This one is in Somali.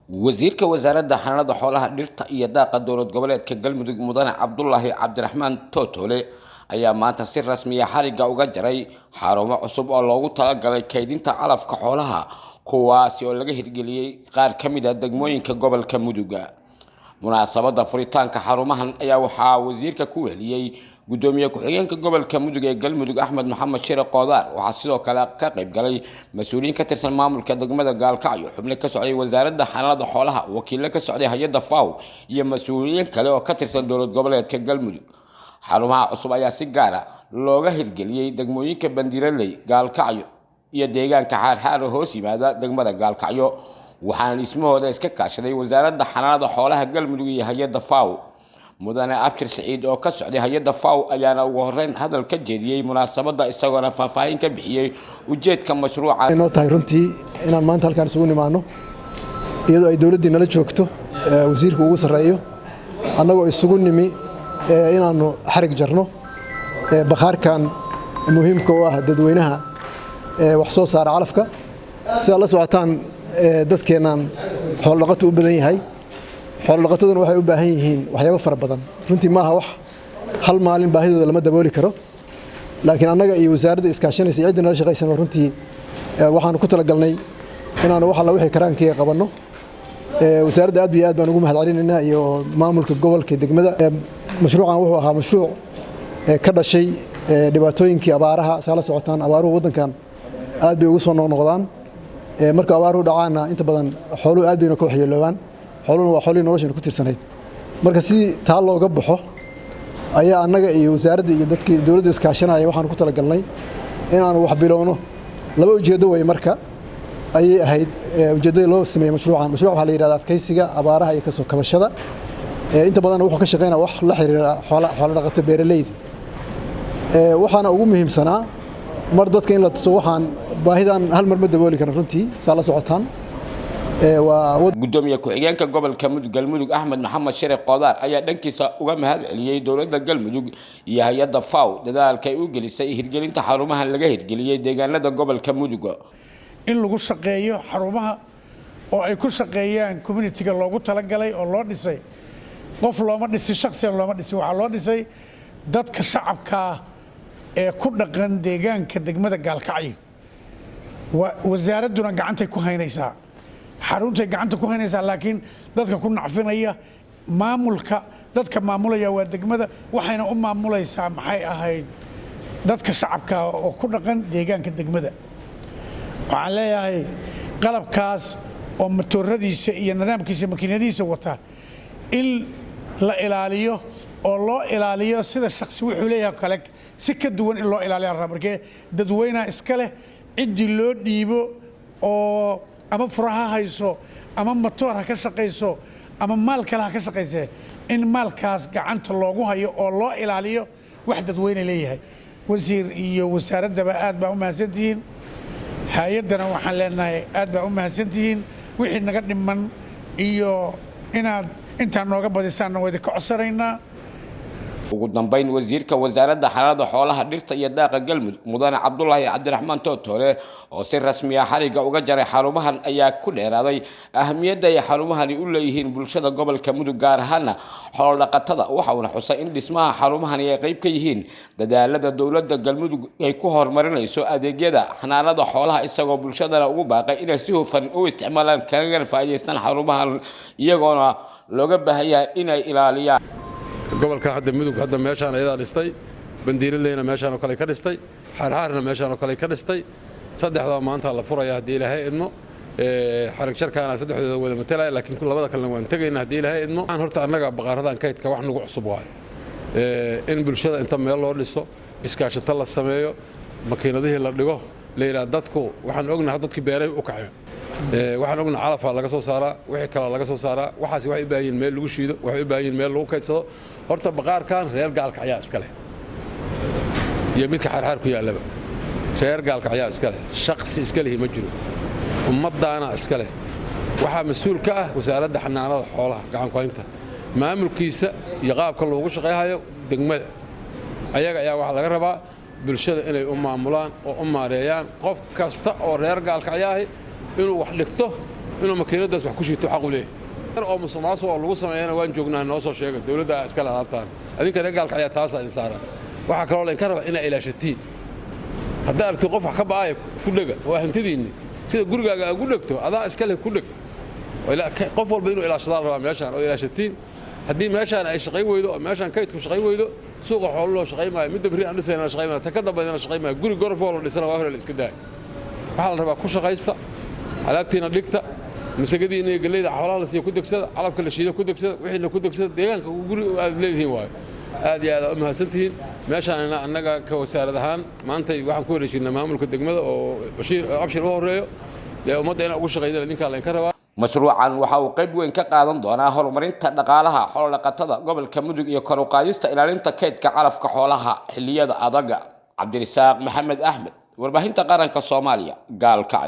wasiirka wasaaradda xanaanada xoolaha dhirta iyo daaqa dowlad goboleedka galmudug mudane cabdullaahi cabdiraxmaan tootole ayaa maanta si rasmi ah xariga uga jaray xarumo cusub oo loogu talagalay kaydinta calafka xoolaha kuwaasi oo laga hirgeliyay qaar ka mid ah degmooyinka gobolka mudug. munaasabada furitaanka xarumahan ayaa waxaa wasiirka ku weliyay gudoomiye ku-xigeenka gobolka mudug ee galmudug axmed maxamed shire qodaar. waxaa sidoo kale ka qayb galay mas'uuliyiin ka tirsan maamulka degmada gaalkacyo, xubno ka socday wasaaradda xanaanada xoolaha, wakiilo ka socday hay'adda FAO iyo mas'uuliyiin kale oo ka tirsan dowlad goboleedka galmudug. xarumaha cusub ayaa si gaar ah looga hirgeliyay degmooyinka Bandiiraley, Gaalkacyo iyo deegaanka Xaarxaar oo hoos yimaada degmada Gaalkacyo, waxaana dhismahooda iska kaashaday wasaaradda xanaanada xoolaha galmudug iyo hay'adda FAO. mudane Abshir Saciid oo ka socday hay'adda FAO ayaana ugu horeyn hadal ka jeediyay munaasabada isagoona faahfaahin ka bixiyay ujeedka mashruuca. inoo tahay runtii inaan maanta halkaan isugu nimaano iyadoo ay dawladda nala joogto wasiirku ugu sareeyo annagoo isugu nimi inaanu xarig jarno bakhaarkan muhiimka u ah dadweynaha wax soo saara calafka. sida la socotaan dadkeenan xoolo dhaqato u badan yahay, xoolo dhaqataduna waxay u baahan yihiin waxyaabo fara badan. runtii maaha wax hal maalin baahidooda lama dabooli karo, laakiin annaga iyo wasaaradda iskaashanaysa cidda nala shaqaysana runtii waxaanu ku talagalnay inaanu wax alla wixii karaankiga qabanno. wasaaradda aad iyo aad baan ugu mahadcelinaynaa iyo maamulka gobolka degmada. mashruucan wuxuu ahaa mashruuc ka dhashay dhibaatooyinkii abaaraha. saa la socotaan abaaruhu waddankan aad bay ugu soo noqnoqdaan. marka abaaruhu dhacaana inta badan xooluhu aad bayna ka waxyeeloobaan. xooluhuna waa xoolihii noloshayna ku tirsanayd. marka si taa looga baxo ayaa annaga iyo wasaaradda iyo dadkii dowladda iskaashanaya waxaanu ku talagalnay inaanu wax bilowno. laba ujeeddo way marka ayay ahayd ujeeddada loo sameeyey mashruucan. mashruuc waxaa la yidhahdaa adkaysiga abaaraha iyo kasoo kabashada. inta badan wuxuu ka shaqeynaa wax la xiriira xoolo dhaqato beeraleyda. waxaana ugu muhiimsanaa mar dadka in la tuso waxaan baahidan hal mar ma dabooli karin runtii. saa la socotaan gudoomiye ku-xigeenka gobolka mudug galmudug axmed maxamed shire qodaar ayaa dhankiisa uga mahad celiyay dowladda galmudug iyo hay'adda FAO dadaalka ay u gelisay hirgelinta xarumahan laga hirgeliyay deegaanada gobolka mudug. in lagu shaqeeyo xarumaha oo ay ku shaqeeyaan community-ga loogu talagalay oo loo dhisay. qof looma dhisi, shakhsiyan looma dhisi, waxaa loo dhisay dadka shacabka ee ku dhaqan deegaanka degmada Gaalkacyo. wasaaradduna gacantay ku haynaysaa, xaruntay gacanta ku haynaysaa, laakiin dadka ku nacfinaya maamulka dadka maamulaya waa degmada, waxayna u maamulaysaa maxay ahayd dadka shacabka oo ku dhaqan deegaanka degmada. waxaan leeyahay qalabkaas oo matooradiisa iyo nidaamkiisa makiinadiisa wata in la ilaaliyo oo loo ilaaliyo sida shakhsi wuxuu leeyahay kale si ka duwan in loo ilaaliyo raba. markee dadweynaha iska leh ciddii loo dhiibo oo ama furaha hayso ama matoor ha ka shaqayso ama maal kale ha ka shaqaysee in maalkaas gacanta loogu hayo oo loo ilaaliyo wax dadweyne leeyahay. wasiir iyo wasaaraddaba aad baa u mahadsantihiin, hay-addana waxaan leenahay aad baa u mahadsantihiin. wixii naga dhiman iyo inaad intaan nooga badisaanna waa idinka codsanaynaa. ugu dambeyn wasiirka wasaaradda xanaanada xoolaha dhirta iyo daaqa galmudug mudane cabdullaahi cabdiraxmaan tootole oo si rasmi ah xariga uga jaray xarumahan ayaa ku dheeraaday ahamiyadda ay xarumahani u leeyihiin bulshada gobolka mudug gaar ahaana xoolo dhaqatada. waxa uuna xusay in dhismaha xarumahani ay qayb ka yihiin dadaalada dowladda galmudug ay ku horumarinayso adeegyada xanaanada xoolaha, isagoo bulshadana ugu baaqay inay si hufan u isticmaalaan kana faa'iidaystaan xarumahan iyagoona looga baahan yahay inay ilaaliyaan. gobolka hadda mudug hadda meeshaan ayadaa dhistay, Bandiiraleyna meeshaan oo kale ka dhistay, Xaarxaarna meeshaan oo kale ka dhistay. saddexda maanta la furaya haddii Ilaahay idmo. xarig sharkaana saddexdooda wada matalaya, laakiin labada kalena waan tagaynaa haddii Ilaahay idmo. aan horta annaga baqaaradan kaydka wax nagu cusub waay in bulshada inta meel loo dhiso iskaashato la sameeyo, makiinadihii la dhigo, la yiraahdo dadku waxaan ognahay dadkii beeray u kacay. waxaan ognahay calafka laga soo saaraa, wixii kale laga soo saaraa, waxaas waxay u baahan yihiin meel lagu shiido, waxay u baahan yihiin meel lagu kaydsado. horta baqaarkan reer Gaalkacyo iska leh iyo midka Xaarxaar ku yaalaba reer Gaalkacyo iska leh, shakhsi iska leh ma jiro, ummadaana iska leh. waxaa mas'uul ka ah wasaaradda xanaanada xoolaha gacan ku haynta maamulkiisa iyo qaabka loogu shaqeeyo degmada. ayaga ayaa waxa laga rabaa bulshada inay u maamulaan oo u maareeyaan qof kasta oo reer Gaalkacyo ah inuu wax dhigto inuu makiinadaas wax ku shito xaq u leeyahay oo musuqmaasuq oo lagu sameeyana waan joognaa noo soo sheegay dawladda iska laabtaan adinka regalka ayaa taas idin saaran waxa kale oo la raba inay ilaashatiin hadda aragti qof wax ka baay ku dhaga waa hantidiinni sida gurigaaga ugu dhagto adaa iska leh ku dhag qof walba inuu ilaashadaan rabaa meeshaan oo ilaashatiin haddii meeshaan ay shaqay weydo meeshaan kaydku shaqay weydo suuqa xoolo loo shaqay maayo midda bari aan dhisayna shaqay maayo ta ka dambeeyna shaqay maayo guri gorofo loo dhisana waa hore la iska daay waxa la rabaa ku shaqaysta alaabtiina dhigta masagadiina iyo galeyda xoolaha la siiyo ku degsada calafka la shiido ku degsada wixiina ku degsada deegaanka guri aad leedihiin waayo aad iyo aad u mahadsantihiin meeshaan annaga ka wasaarad ahaan maanta waxaan ku wareejinaa maamulka degmada oo Bashiir Abshir u horeeyo ee ummadda inay ugu shaqeeyaan idinka la ka rabaa mashruucan waxa uu qayb weyn ka qaadan doonaa horumarinta dhaqaalaha xoolo dhaqatada gobolka Mudug iyo kor u qaadista ilaalinta kaydka calafka xoolaha xilliyada adaga Cabdirasaaq Maxamed Axmed warbaahinta qaranka Soomaaliya gaalka